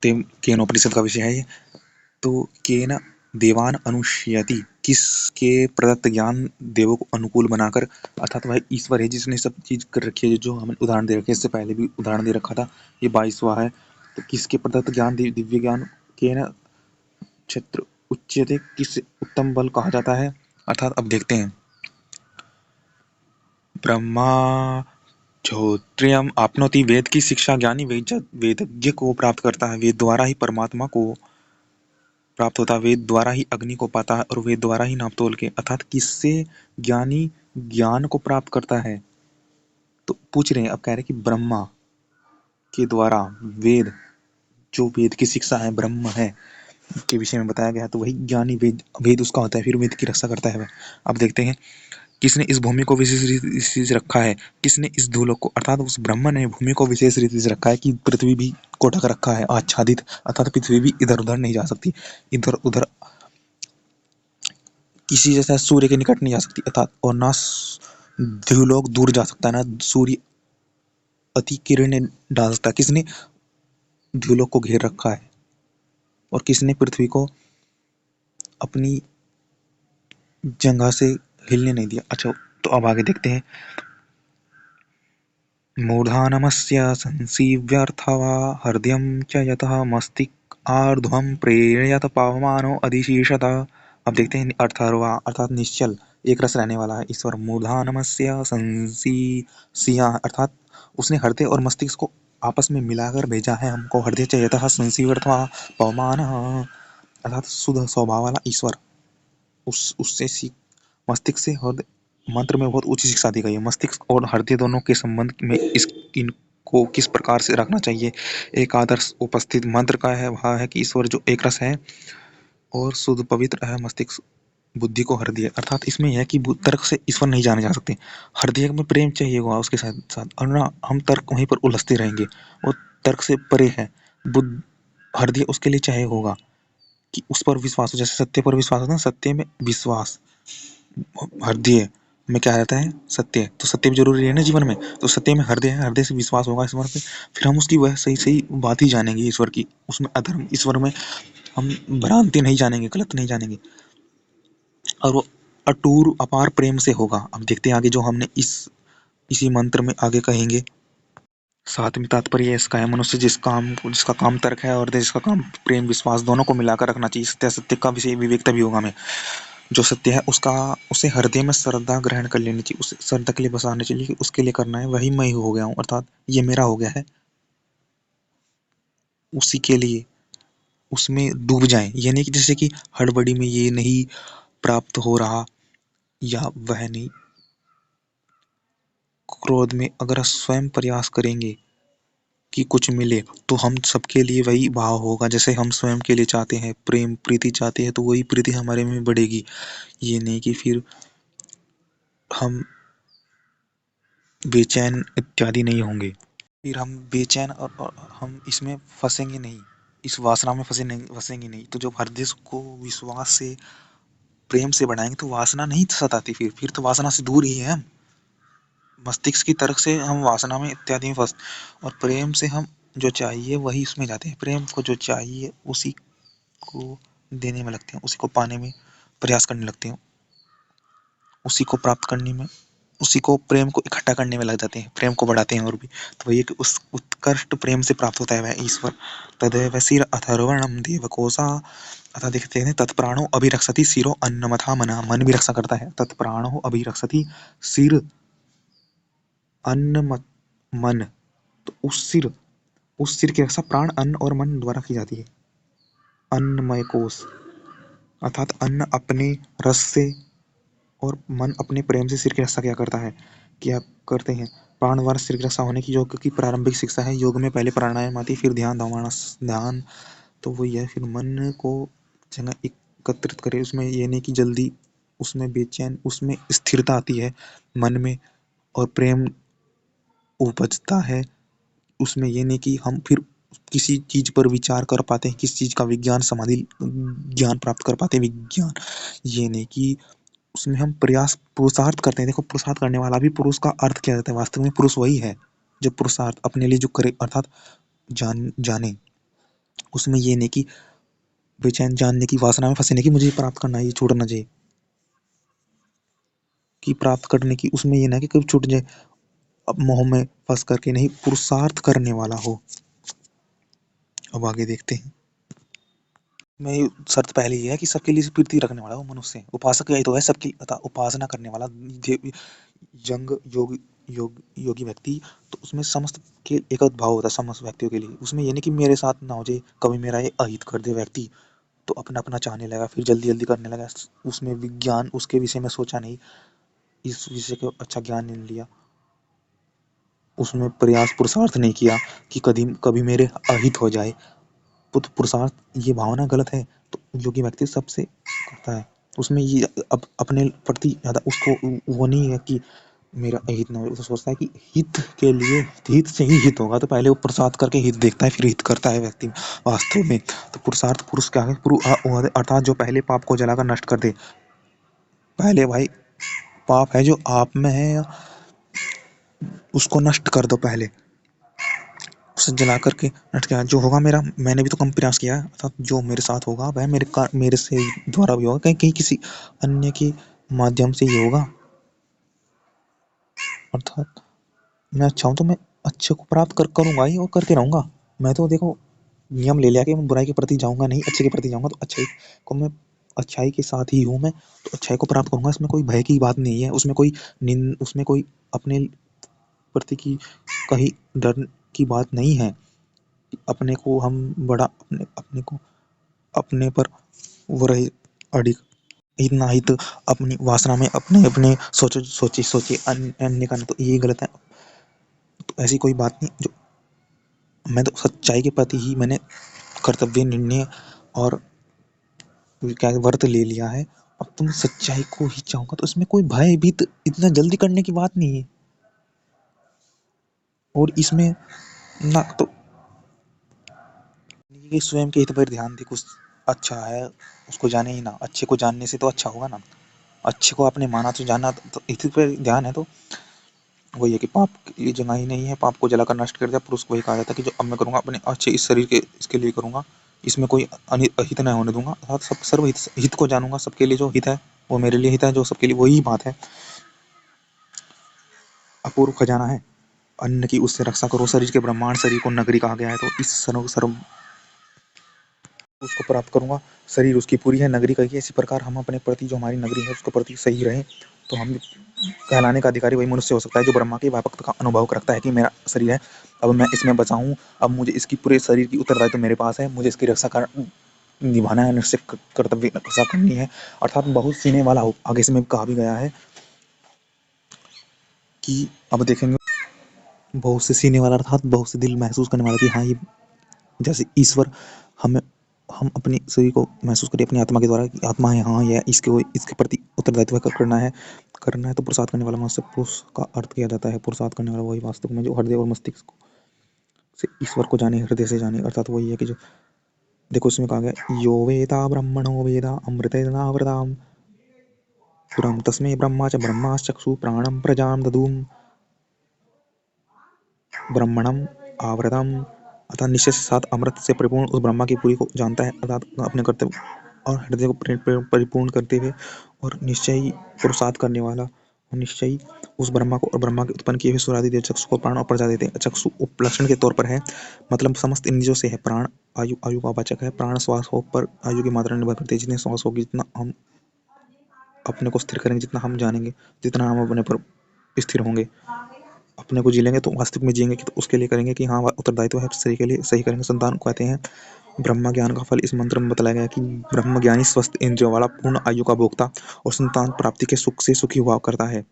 केनोपनिषद का विषय है ये। तो केन देवान अनुष्यति, किसके प्रदत्त ज्ञान देवों को अनुकूल बनाकर, अर्थात वह ईश्वर है जिसने सब चीज कर रखी है। जो हमने उदाहरण दे रखे, इससे पहले भी उदाहरण दे रखा था, ये 22वां है। तो किसके प्रदत्त ज्ञान, दिव्य ज्ञान, केन छत्र उच्यते, किस उत्तम बल कहा जाता है। अर्थात अब देखते हैं, ब्रह्मा श्रोत्रियम आपनोति, वेद की शिक्षा ज्ञानी वेदज्ञ को प्राप्त करता है। वेद द्वारा ही परमात्मा को प्राप्त होता है, वेद द्वारा ही अग्नि को पाता है, और वेद द्वारा ही नाप तोल के, अर्थात किससे ज्ञानी ज्ञान को प्राप्त करता है। तो पूछ रहे हैं, अब कह रहे हैं कि ब्रह्मा के द्वारा वेद, जो वेद की शिक्षा है, ब्रह्म है के विषय में बताया गया, तो वही ज्ञानी वेद उसका होता है, फिर वेद की रक्षा करता है वह। अब देखते हैं, किसने इस भूमि को विशेष रीति से रखा है। किसने इस धूलों को, अर्थात उस ब्रह्म ने भूमि को विशेष रीति से रखा है कि पृथ्वी भी को ढक रखा है, आच्छादित, अर्थात पृथ्वी भी इधर उधर नहीं जा सकती, इधर उधर किसी जैसा सूर्य के निकट नहीं जा सकती, अर्थात और ना ध्रुवलोक दूर जा सकता है, ना सूर्य अति किरणें डाल सकता है। किसने ध्रुवलोक को घेर रखा है, और किसने पृथ्वी को अपनी जगह से हिलने नहीं दिया। अच्छा, तो अब आगे देखते हैं, मूर्धानमस्य संसीव्यर्थवा हृदयं च यतः मस्तिष्कार्ध्वं प्रेरयत पवमानो अधिशीर्षत। अब देखते हैं अर्थर्वा, अर्थात निश्चल एक रस रहने वाला है ईश्वर। मूर्धानमस्य संसीव्य, अर्थात उसने हृदय और मस्तिष्क को आपस में मिलाकर भेजा है हमको। हृदय च यतः संसीव्यर्थवा पवमान, अर्थात शुद्ध स्वभाव वाला ईश्वर, उससे मस्तिष्क से हृदय मंत्र में बहुत उच्च शिक्षा दी गई है। मस्तिष्क और हृदय दोनों के संबंध में इनको किस प्रकार से रखना चाहिए। एक आदर्श उपस्थित मंत्र का है, वह है कि ईश्वर जो एक रस है और शुद्ध पवित्र है, मस्तिष्क बुद्धि को हृदय, अर्थात इसमें यह है कि तर्क से ईश्वर नहीं जाने जा सकते। हृदय में प्रेम चाहिए होगा उसके साथ साथ, और ना हम तर्क वहीं पर उलझते रहेंगे, वो तर्क से परे है। बुद्ध हृदय उसके लिए चाहिए होगा कि उस पर विश्वास हो, जैसे सत्य पर विश्वास होता है, सत्य में विश्वास। हृदय में क्या रहता है, सत्य, तो सत्य भी जरूरी है ना जीवन में। तो सत्य में हृदय है, हृदय से विश्वास होगा ईश्वर पे, फिर हम उसकी वह सही सही बात ही जानेंगे ईश्वर की। उसमें अधर्म, ईश्वर में हम भ्रांति नहीं जानेंगे, गलत नहीं जानेंगे, और वो अटूर अपार प्रेम से होगा। अब देखते हैं आगे, जो हमने इसी मंत्र में आगे कहेंगे। सातवीं तात्पर्य इसका है, मनुष्य जिसका काम तर्क है और जिसका काम प्रेम विश्वास दोनों को मिलाकर रखना चाहिए। सत्य सत्य का विषय विवेकता भी होगा में, जो सत्य है उसका उसे हृदय में श्रद्धा ग्रहण कर लेनी चाहिए, उसे श्रद्धा के लिए बसाने चाहिए कि उसके लिए करना है, वही मैं हो गया हूँ, अर्थात ये मेरा हो गया है, उसी के लिए उसमें डूब जाए। ये नहीं कि जैसे कि हड़बड़ी में ये नहीं प्राप्त हो रहा, या वह नहीं, क्रोध में अगर स्वयं प्रयास करेंगे कि कुछ मिले, तो हम सबके लिए वही भाव होगा जैसे हम स्वयं के लिए चाहते हैं, प्रेम प्रीति चाहते हैं, तो वही प्रीति हमारे में बढ़ेगी। ये नहीं कि फिर हम बेचैन इत्यादि नहीं होंगे, फिर हम बेचैन और हम इसमें फंसेंगे नहीं, इस वासना में फंसेंगे नहीं। तो जब हृदय को विश्वास से प्रेम से बढ़ाएंगे तो वासना नहीं सताती, फिर तो वासना से दूर ही है हम। मस्तिष्क की तरफ से हम वासना में इत्यादि में फंस, और प्रेम से हम जो चाहिए वही उसमें जाते हैं। प्रेम को जो चाहिए उसी को देने में लगते हैं, उसी को पाने में प्रयास करने लगते हैं, उसी को प्राप्त करने में, उसी को प्रेम को इकट्ठा करने में लग जाते हैं, प्रेम को बढ़ाते हैं और भी। तो वही कि उस उत्कृष्ट प्रेम से प्राप्त होता है वह ईश्वर। तदेव शिर अथर्वणम देवकोसा, अतः देखते हैं, तत्प्राणो अभिरक्षति शिरो अन्नमथा मना, मन भी रक्षा करता है। तत्प्राणो अभिरक्षति शिर अन्न मन, तो उस सिर की रक्षा प्राण, अन्न और मन द्वारा की जाती है। अन्नमय कोश, अर्थात अन्न अपने रस से और मन अपने प्रेम से सिर की रक्षा क्या करता है, क्या करते हैं। प्राण द्वारा सिर की रक्षा होने की योग की प्रारंभिक शिक्षा है। योग में पहले प्राणायाम आती, फिर ध्यान ध्यान, तो वो यह फिर मन को जगह एकत्रित करे, उसमें ये नहीं कि जल्दी उसमें बेचैन, उसमें स्थिरता आती है मन में, और प्रेम उपजता है उसमें। ये नहीं कि हम फिर किसी चीज पर विचार कर पाते हैं, किस चीज का विज्ञान समाधि ज्ञान प्राप्त कर पाते हैं, विज्ञान। ये नहीं कि उसमें हम प्रयास पुरुषार्थ करते हैं। देखो, पुरुषार्थ करने वाला भी पुरुष का अर्थ क्या रहता है, वास्तव में पुरुष वही है जो पुरुषार्थ अपने लिए जो करे, अर्थात जाने। उसमें ये नहीं कि बेचैन जानने की वासना में फंसे नहीं कि मुझे ये प्राप्त करना है, ये छूटना चाहिए, कि प्राप्त करने की उसमें ये ना कि कभी छूट जाए, अब मोह में फंस करके नहीं, पुरुषार्थ करने वाला हो। अब आगे देखते हैं। मैं शर्त पहले ये है कि सबके लिए प्रीति रखने वाला हो मनुष्य, उपासक यही तो है सबकी अतः उपासना करने वाला यंग योगी व्यक्ति, तो उसमें समस्त के एक भाव होता है समस्त व्यक्तियों के लिए, उसमें ये नहीं कि मेरे साथ ना हो जाए, कभी मेरा ये अहित कर दे व्यक्ति, तो अपना अपना चाहने लगा, फिर जल्दी जल्दी करने लगा, उसमें विज्ञान उसके विषय में सोचा नहीं, इस विषय को अच्छा ज्ञान नहीं लिया, उसमें प्रयास पुरुषार्थ नहीं किया कि कभी कभी मेरे अहित हो जाए, तो पुरुषार्थ ये भावना गलत है। तो योगी व्यक्ति सबसे करता है, उसमें ये अब अपने प्रति ज़्यादा उसको वो नहीं है कि मेरा हित ना हो, वो सोचता है कि हित के लिए हित से ही हित होगा, तो पहले वो पुरुषार्थ करके हित देखता है, फिर हित करता है व्यक्ति वास्तव में। तो पुरुषार्थ पुरुष क्या है, अर्थात जो पहले पाप को जलाकर नष्ट कर दे, पहले भाई पाप है जो आप में है, उसको नष्ट कर दो पहले, उसे जला करके नष्ट किया, जो होगा मेरा, मैंने भी तो कम प्रयास किया है, अर्थात जो मेरे साथ होगा वह मेरे से द्वारा भी होगा, कहीं कहीं किसी अन्य के माध्यम से ही होगा, अर्थात मैं अच्छा हूँ तो मैं अच्छे को प्राप्त करूंगा ही और करते रहूंगा। मैं तो देखो नियम ले लिया कि मैं बुराई के प्रति जाऊंगा नहीं, अच्छे के प्रति जाऊंगा, तो अच्छाई को मैं अच्छाई के साथ ही हूँ मैं, तो अच्छाई को प्राप्त करूंगा, इसमें कोई भय की बात नहीं है, उसमें कोई अपने प्रति की कहीं डर की बात नहीं है, अपने को हम बड़ा अपने को अपने पर वो रहे अड़ी, इतना ही तो अपनी वासना में अपने अपने सोचे अन्य का, तो ये गलत है। तो ऐसी कोई बात नहीं, जो मैं तो सच्चाई के प्रति ही मैंने कर्तव्य निर्णय और क्या व्रत ले लिया है, अब तुम सच्चाई को ही चाहूंगा, तो इसमें कोई भय भी तो इतना जल्दी करने की बात नहीं है, और इसमें ना तो ये स्वयं के हित पर ध्यान दे, कुछ अच्छा है उसको जाने ही ना, अच्छे को जानने से तो अच्छा होगा ना, अच्छे को आपने माना तो जाना, तो हित पर ध्यान है, तो वही है कि पाप की जगह ही नहीं है, पाप को जलाकर नष्ट कर दिया, पुरुष को वही कहा जाता है कि जो अब मैं करूंगा अपने अच्छे इस शरीर के इसके लिए करूंगा, इसमें कोई अहित न होने दूंगा, अर्थात सब सर्वहित हित को जानूंगा, सबके लिए जो हित है वो मेरे लिए हित है, जो सबके लिए वही बात है, अपूर्व खजाना है, अन्न की उससे रक्षा करो, शरीर के ब्रह्मांड शरीर को नगरी कहा गया है, तो इस सर्व उसको प्राप्त करूंगा, शरीर उसकी पूरी है, नगरी कही है, इसी प्रकार हम अपने प्रति जो हमारी नगरी है उसके प्रति सही रहें, तो हम कहलाने का अधिकारी वही मनुष्य हो सकता है जो ब्रह्मा की व्यापकता का अनुभव रखता है कि मेरा शरीर है, अब मैं इसमें बचा हूँ, अब मुझे इसकी पूरे शरीर की उत्तरदायित्व तो मेरे पास है, मुझे इसकी रक्षा कर निभाना है, निश्चित कर्तव्य रक्षा करनी है, अर्थात बहुत सीने वाला हो, आगे से में कहा भी गया है कि अब देखेंगे बहुत से सीने वाला, अर्थात बहुत से दिल महसूस करने वाला कि हाँ ये जैसे ईश्वर हमें हम अपने शरीर को महसूस करें अपनी आत्मा के द्वारा कि आत्मा है, हाँ यह इसके प्रति उत्तरदायित्व करना है, तो पुरुषार्थ करने वाला मनुष्य, पुरुष का अर्थ किया जाता है, पुरुषार्थ करने वाला वही वास्तव में जो हृदय और मस्तिष्क से ईश्वर को जाने, हृदय से जाने, अर्थात वही है कि जो देखो उसमें कहा गया यो वेदा ब्रह्मणो वेदा अमृतेनावृताम पुरम तस्मै ब्रह्मा च ब्रह्माश्चक्षु प्राणं प्रजां ददूम ब्रह्मणम आवृतम, अर्थात निश्चय के साथ अमृत से परिपूर्ण उस ब्रह्मा की पूरी को जानता है, अर्थात अपने कर्तव्य और हृदय को परिपूर्ण करते हुए और निश्चय ही पुरुषार्थ करने वाला, और निश्चय ही उस ब्रह्मा को और ब्रह्मा के उत्पन्न किए हुए सूर्यादि देव चक्षु को प्राण और प्रजा देते हैं, चक्षु उपलक्षण के तौर पर है, मतलब समस्त इंद्रियों से है, प्राण आयु आयु का वाचक है, प्राण श्वास हो पर आयु की मात्रा निर्भर करती है, जितने श्वास होगी जितना हम अपने को स्थिर करेंगे, जितना हम जानेंगे, जितना हम अपने पर स्थिर होंगे, अपने को जी लेंगे तो वास्तविक में जिएंगे, तो उसके लिए करेंगे कि हाँ उत्तरदायित्व है सही के लिए सही करेंगे, संतान को कहते हैं ब्रह्म ज्ञान का फल, इस मंत्र में बताया गया है कि ब्रह्म ज्ञानी स्वस्थ इंद्रियों वाला पूर्ण आयु का भोक्ता और संतान प्राप्ति के सुख से सुखी हुआ करता है।